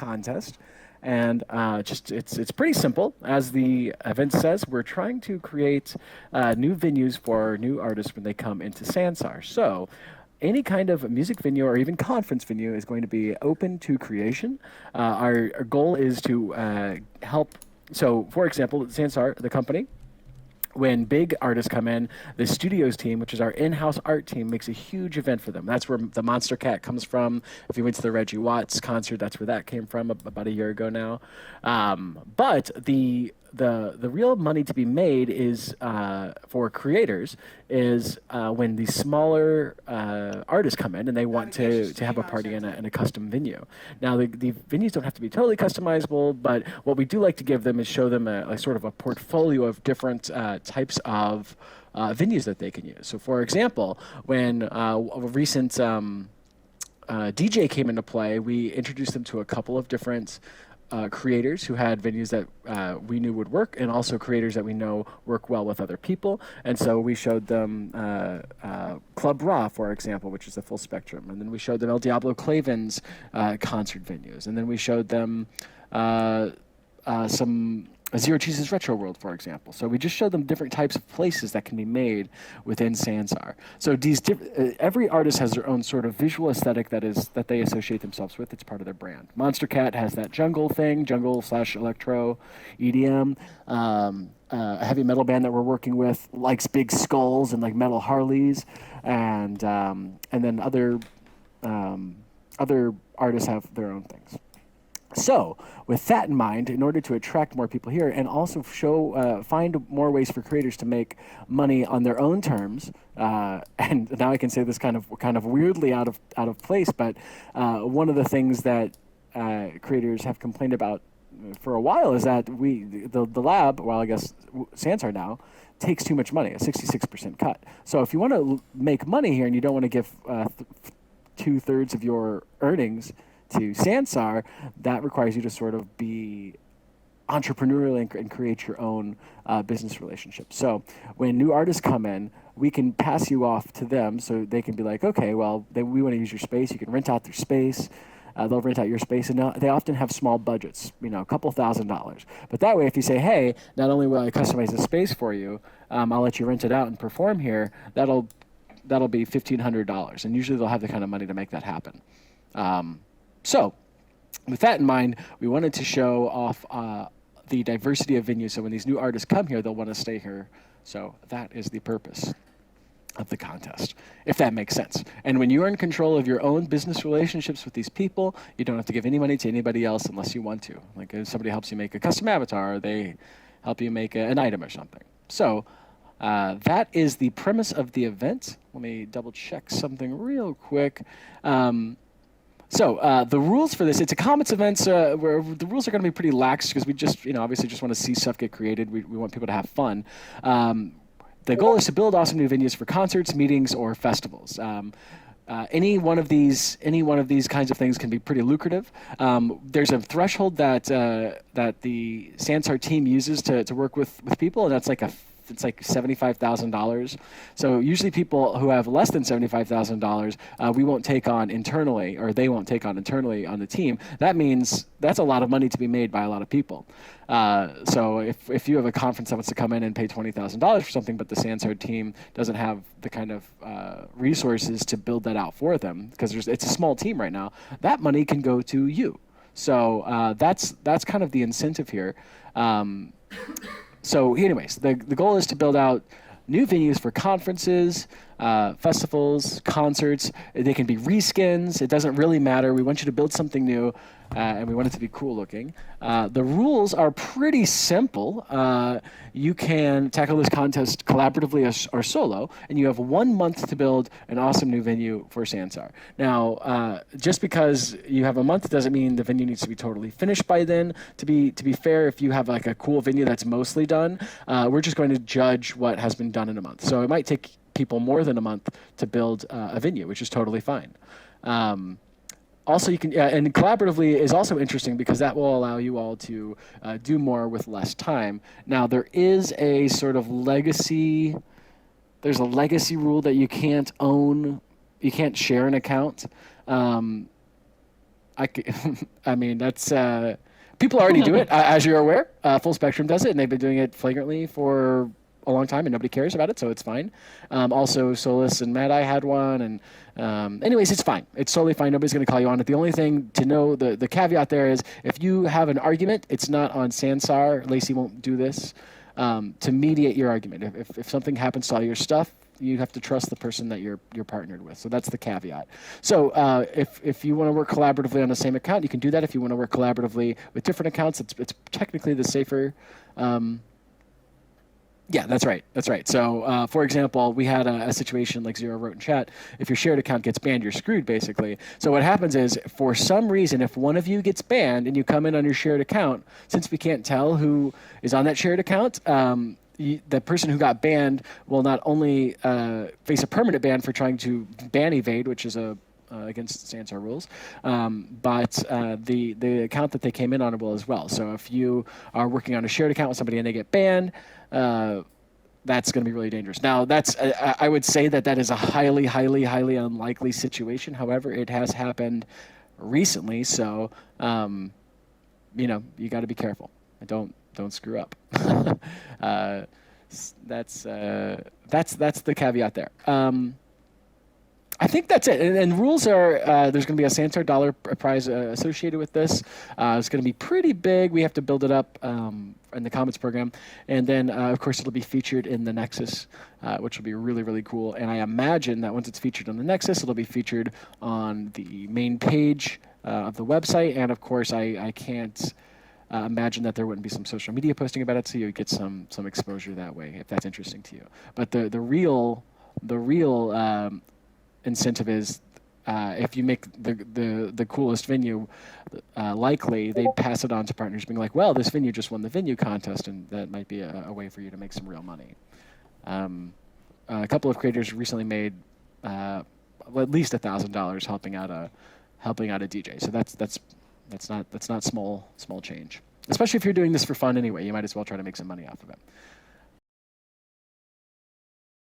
contest. And it's pretty simple. As the event says, we're trying to create new venues for new artists when they come into Sansar. So any kind of music venue or even conference venue is going to be open to creation. Our goal is to help. So, for example, Sansar, the company, when big artists come in, the studios team, which is our in-house art team, makes a huge event for them. That's where the Monster Cat comes from. If you went to the Reggie Watts concert, that's where that came from about a year ago now. But the real money to be made is for creators is when these smaller artists come in and they want to have a party in a custom venue. Now the venues don't have to be totally customizable, but what we do like to give them is show them a sort of a portfolio of different types of venues that they can use. So for example, when a recent DJ came into play, we introduced them to a couple of different creators who had venues that we knew would work, and also creators that we know work well with other people. And so we showed them Club Raw, for example, which is the full spectrum. And then we showed them El Diablo Clavin's concert venues. And then we showed them some Zero Cheese's Retro World, for example. So we just showed them different types of places that can be made within Sansar. So these every artist has their own sort of visual aesthetic that they associate themselves with. It's part of their brand. Monster Cat has that jungle thing, jungle/electro, EDM. A heavy metal band that we're working with likes big skulls and like metal Harleys, and then other artists have their own things. So, with that in mind, in order to attract more people here and also find more ways for creators to make money on their own terms, and now I can say this kind of weirdly out of place, but one of the things that creators have complained about for a while is that the lab, well, I guess Sansar now, takes too much money, a 66% cut. So if you want to make money here and you don't want to give 2/3 of your earnings to Sansar, that requires you to sort of be entrepreneurial and create your own business relationship. So when new artists come in, we can pass you off to them so they can be like, okay, well, we want to use your space. You can rent out their space. They'll rent out your space, and they often have small budgets, a couple $1,000s. But that way, if you say, hey, not only will I customize the space for you, I'll let you rent it out and perform here, that'll be $1,500. And usually they'll have the kind of money to make that happen. So, with that in mind, we wanted to show off the diversity of venues. So when these new artists come here, they'll want to stay here. So that is the purpose of the contest, if that makes sense. And when you're in control of your own business relationships with these people, you don't have to give any money to anybody else unless you want to. Like if somebody helps you make a custom avatar, or they help you make an item or something. So that is the premise of the event. Let me double check something real quick. So the rules for this, it's a Comets event, where the rules are going to be pretty lax because we just, obviously just want to see stuff get created. We want people to have fun. The goal is to build awesome new venues for concerts, meetings, or festivals. Any one of these kinds of things can be pretty lucrative. There's a threshold that the Sansar team uses to work with people, and that's like it's like $75,000. So usually people who have less than $75,000, we won't take on internally, or they won't take on internally on the team. That means that's a lot of money to be made by a lot of people. So if you have a conference that wants to come in and pay $20,000 for something, but the Sansar team doesn't have the kind of resources to build that out for them, because it's a small team right now, that money can go to you. So that's kind of the incentive here. So anyways, the goal is to build out new venues for conferences, festivals, concerts. They can be reskins. It doesn't really matter. We want you to build something new, and we want it to be cool looking. The rules are pretty simple. You can tackle this contest collaboratively or solo, and you have 1 month to build an awesome new venue for Sansar. Now, just because you have a month doesn't mean the venue needs to be totally finished by then. To be fair, if you have like a cool venue that's mostly done, we're just going to judge what has been done in a month. So it might take people more than a month to build a venue, which is totally fine. Also, you can, and collaboratively is also interesting because that will allow you all to do more with less time. Now, there is a sort of legacy, there's a legacy rule that you can't share an account. I mean, that's people already do it, as you're aware. Full Spectrum does it, and they've been doing it flagrantly for a long time, and nobody cares about it, so it's fine. Also, Solus and Mad Eye had one, and anyways, it's fine. It's totally fine. Nobody's going to call you on it. The only thing to know, the caveat there is, if you have an argument, it's not on Sansar. Lacey won't do this to mediate your argument. If something happens to all your stuff, you have to trust the person that you're partnered with. So that's the caveat. So if you want to work collaboratively on the same account, you can do that. If you want to work collaboratively with different accounts, it's technically the safer. Yeah, that's right. That's right. So, for example, we had a situation like Zero wrote in chat. If your shared account gets banned, you're screwed, basically. So what happens is, for some reason, if one of you gets banned and you come in on your shared account, since we can't tell who is on that shared account, the person who got banned will not only face a permanent ban for trying to ban evade, which is against Sansar rules, but the account that they came in on will as well. So if you are working on a shared account with somebody and they get banned, that's going to be really dangerous. Now, that's I would say that is a highly, highly, highly unlikely situation. However, it has happened recently, so you got to be careful. Don't screw up. That's the caveat there. I think that's it. And rules are, there's going to be a Sansar dollar prize associated with this. It's going to be pretty big. We have to build it up in the Comets program. And then, of course, it'll be featured in the Nexus, which will be really, really cool. And I imagine that once it's featured on the Nexus, it'll be featured on the main page of the website. And, of course, I can't imagine that there wouldn't be some social media posting about it, so you get some exposure that way, if that's interesting to you. But the real incentive is if you make the coolest venue, likely they'd pass it on to partners, being like, well, this venue just won the venue contest, and that might be a way for you to make some real money. A couple of creators recently made at least $1,000 helping out a DJ. So that's not small change. Especially if you're doing this for fun anyway, you might as well try to make some money off of it.